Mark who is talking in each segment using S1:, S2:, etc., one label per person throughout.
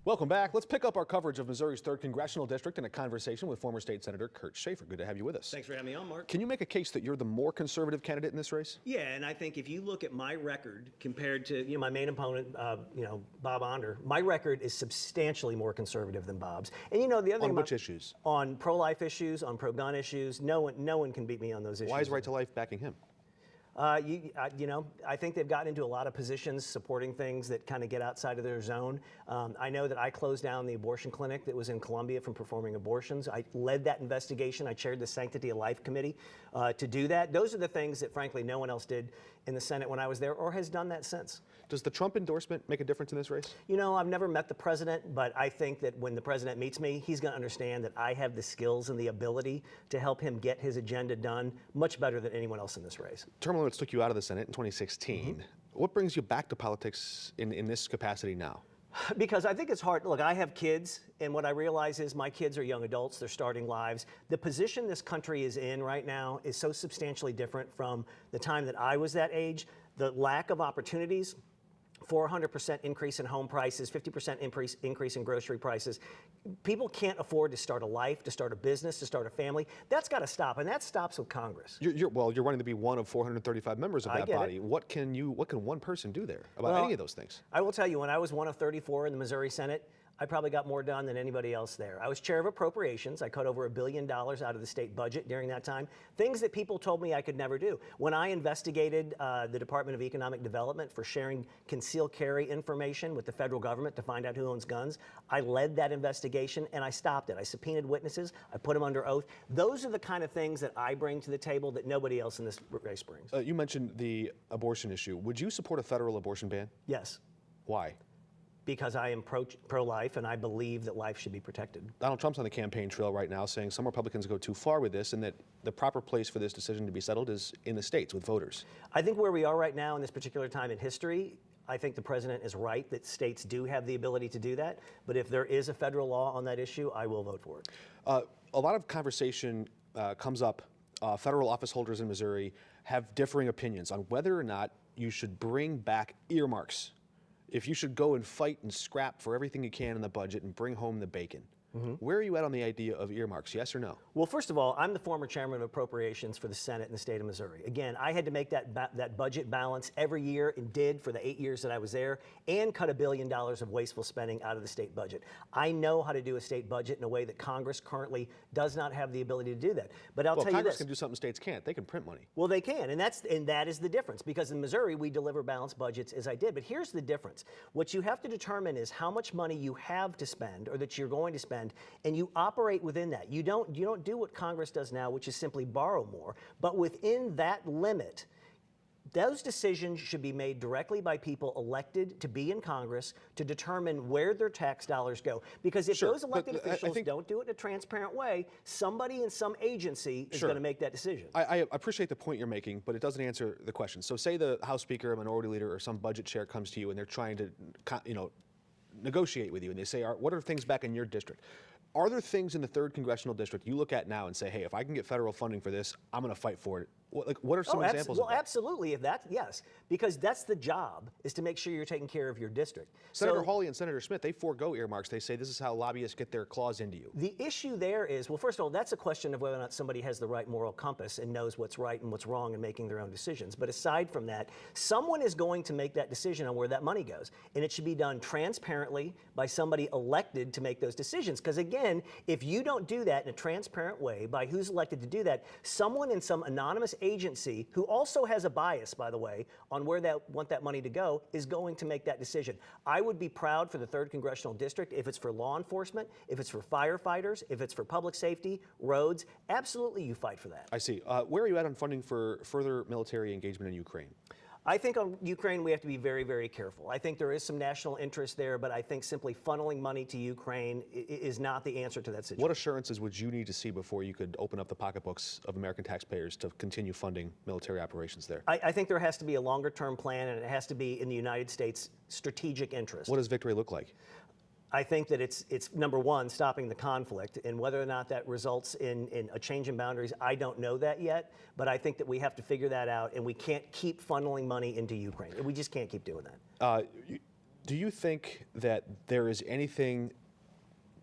S1: Welcome back. Let's pick up our coverage of Missouri's 3rd Congressional District in a conversation with former State Senator Kurt Schaefer. Good to have you with us.
S2: Thanks for having me on, Mark.
S1: Can you make a case that you're the more conservative candidate in this race?
S2: Yeah, and I think if you look at my record compared to my main opponent, Bob Onder, my record is substantially more conservative than Bob's. And the other thing
S1: on which issues?
S2: On pro-life issues, on pro-gun issues. No one can beat me on those issues.
S1: Why is Right to Life backing him?
S2: I think they've gotten into a lot of positions supporting things that kind of get outside of their zone. I know that I closed down the abortion clinic that was in Columbia from performing abortions. I led that investigation. I chaired the Sanctity of Life Committee to do that. Those are the things that, frankly, no one else did in the Senate when I was there or has done that since.
S1: Does the Trump endorsement make a difference in this race?
S2: I've never met the president, but I think that when the president meets me, he's going to understand that I have the skills and the ability to help him get his agenda done much better than anyone else in this race.
S1: Term limits took you out of the Senate in 2016. Mm-hmm. What brings you back to politics in this capacity now?
S2: Because I think it's hard. Look, I have kids, and what I realize is my kids are young adults. They're starting lives. The position this country is in right now is so substantially different from the time that I was that age. The lack of opportunities, 400% increase in home prices, 50% increase in grocery prices. People can't afford to start a life, to start a business, to start a family. That's got to stop, and that stops with Congress.
S1: You're running to be one of 435 members of that body. What can one person do there about any of those things?
S2: I will tell you, when I was one of 34 in the Missouri Senate, I probably got more done than anybody else there. I was chair of appropriations. I cut over $1 billion out of the state budget during that time. Things that people told me I could never do. When I investigated the Department of Economic Development for sharing concealed carry information with the federal government to find out who owns guns, I led that investigation and I stopped it. I subpoenaed witnesses. I put them under oath. Those are the kind of things that I bring to the table that nobody else in this race brings.
S1: You mentioned the abortion issue. Would you support a federal abortion ban?
S2: Yes.
S1: Why?
S2: Because I am pro-life and I believe that life should be protected.
S1: Donald Trump's on the campaign trail right now saying some Republicans go too far with this and that the proper place for this decision to be settled is in the states with voters.
S2: I think where we are right now in this particular time in history, I think the president is right that states do have the ability to do that. But if there is a federal law on that issue, I will vote for it.
S1: A lot of conversation comes up. Federal office holders in Missouri have differing opinions on whether or not you should bring back earmarks. If you should go and fight and scrap for everything you can in the budget and bring home the bacon. Mm-hmm. Where are you at on the idea of earmarks, yes or no?
S2: Well, first of all, I'm the former chairman of appropriations for the Senate in the state of Missouri. Again, I had to make that budget balance every year and did for the 8 years that I was there and cut $1 billion of wasteful spending out of the state budget. I know how to do a state budget in a way that Congress currently does not have the ability to do that. But I'll tell you this.
S1: Congress can do something states can't. They can print money.
S2: Well, they can, and that is the difference, because in Missouri, we deliver balanced budgets as I did. But here's the difference. What you have to determine is how much money you have to spend or that you're going to spend, and you operate within that. You don't do what Congress does now, which is simply borrow more. But within that limit, those decisions should be made directly by people elected to be in Congress to determine where their tax dollars go. Because if those elected officials don't do it in a transparent way, somebody in some agency is going to make that decision.
S1: I appreciate the point you're making, but it doesn't answer the question. So say the House Speaker, a minority leader, or some budget chair comes to you and they're trying to negotiate with you, and they say, what are things back in your district? Are there things in the 3rd Congressional District you look at now and say, hey, if I can get federal funding for this, I'm going to fight for it? What are some examples of that?
S2: Well, absolutely. Yes, because that's the job, is to make sure you're taking care of your district.
S1: Senator Hawley and Senator Smith, they forego earmarks. They say this is how lobbyists get their claws into you.
S2: The issue there is, well, first of all, that's a question of whether or not somebody has the right moral compass and knows what's right and what's wrong in making their own decisions. But aside from that, someone is going to make that decision on where that money goes. And it should be done transparently by somebody elected to make those decisions. Because again, if you don't do that in a transparent way by who's elected to do that, someone in some anonymous agency, who also has a bias, by the way, on where they want that money to go, is going to make that decision. I would be proud for the 3rd Congressional District if it's for law enforcement, if it's for firefighters, if it's for public safety, roads. Absolutely, you fight for that.
S1: I see. Where are you at on funding for further military engagement in Ukraine?
S2: I think on Ukraine, we have to be very, very careful. I think there is some national interest there, but I think simply funneling money to Ukraine is not the answer to that situation.
S1: What assurances would you need to see before you could open up the pocketbooks of American taxpayers to continue funding military operations there?
S2: I think there has to be a longer-term plan, and it has to be in the United States' strategic interest.
S1: What does victory look like?
S2: I think that it's number one, stopping the conflict, and whether or not that results in a change in boundaries, I don't know that yet, but I think that we have to figure that out, and we can't keep funneling money into Ukraine. We just can't keep doing that.
S1: Do you think that there is anything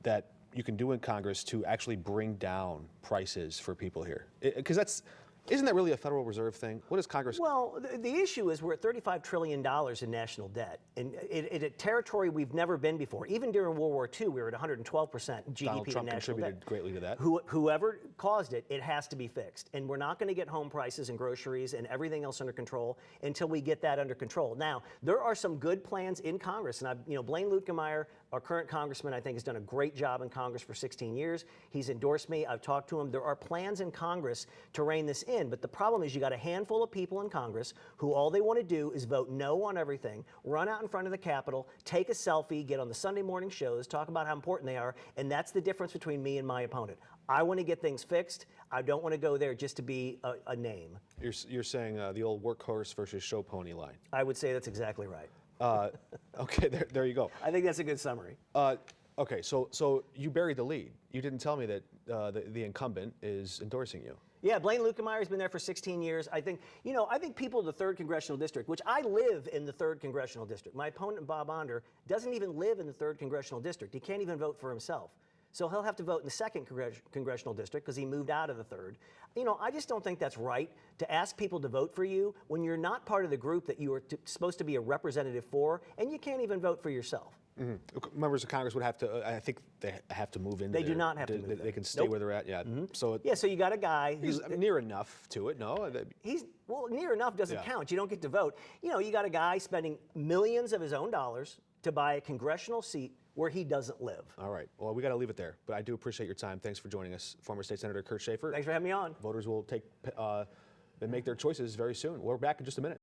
S1: that you can do in Congress to actually bring down prices for people here? Because isn't that really a Federal Reserve thing? What is Congress?
S2: Well, the issue is we're at $35 trillion in national debt, and in a territory we've never been before. Even during World War II, we were at 112% GDP
S1: Donald
S2: to
S1: Trump
S2: national
S1: contributed
S2: debt.
S1: greatly to that.
S2: Whoever caused it, it has to be fixed. And we're not going to get home prices and groceries and everything else under control until we get that under control. Now, there are some good plans in Congress, and Blaine Luetkemeyer, our current congressman, I think, has done a great job in Congress for 16 years. He's endorsed me. I've talked to him. There are plans in Congress to rein this in, but the problem is you got a handful of people in Congress who all they want to do is vote no on everything, run out in front of the Capitol, take a selfie, get on the Sunday morning shows, talk about how important they are, and that's the difference between me and my opponent. I want to get things fixed. I don't want to go there just to be a name.
S1: You're saying the old workhorse versus show pony line.
S2: I would say that's exactly right.
S1: Okay, there you go.
S2: I think that's a good summary.
S1: Okay, so you buried the lead. You didn't tell me that the incumbent is endorsing you.
S2: Yeah, Blaine Luetkemeyer has been there for 16 years. I think people in the 3rd Congressional District, which I live in the 3rd Congressional District. My opponent, Bob Onder, doesn't even live in the 3rd Congressional District. He can't even vote for himself. So he'll have to vote in the 2nd Congressional District because he moved out of the 3rd. I just don't think that's right to ask people to vote for you when you're not part of the group that you are supposed to be a representative for, and you can't even vote for yourself.
S1: Mm-hmm. Members of Congress would have to. I think they have to move in.
S2: They do not have to move.
S1: They can stay where they're at. Yeah. Mm-hmm. So
S2: you got a guy
S1: who's near enough to it. No.
S2: Near enough doesn't count. You don't get to vote. You got a guy spending millions of his own dollars to buy a congressional seat where he doesn't live.
S1: All right. Well, we got to leave it there. But I do appreciate your time. Thanks for joining us, former State Senator Kurt Schaefer.
S2: Thanks for having me on.
S1: Voters will make their choices very soon. We're back in just a minute.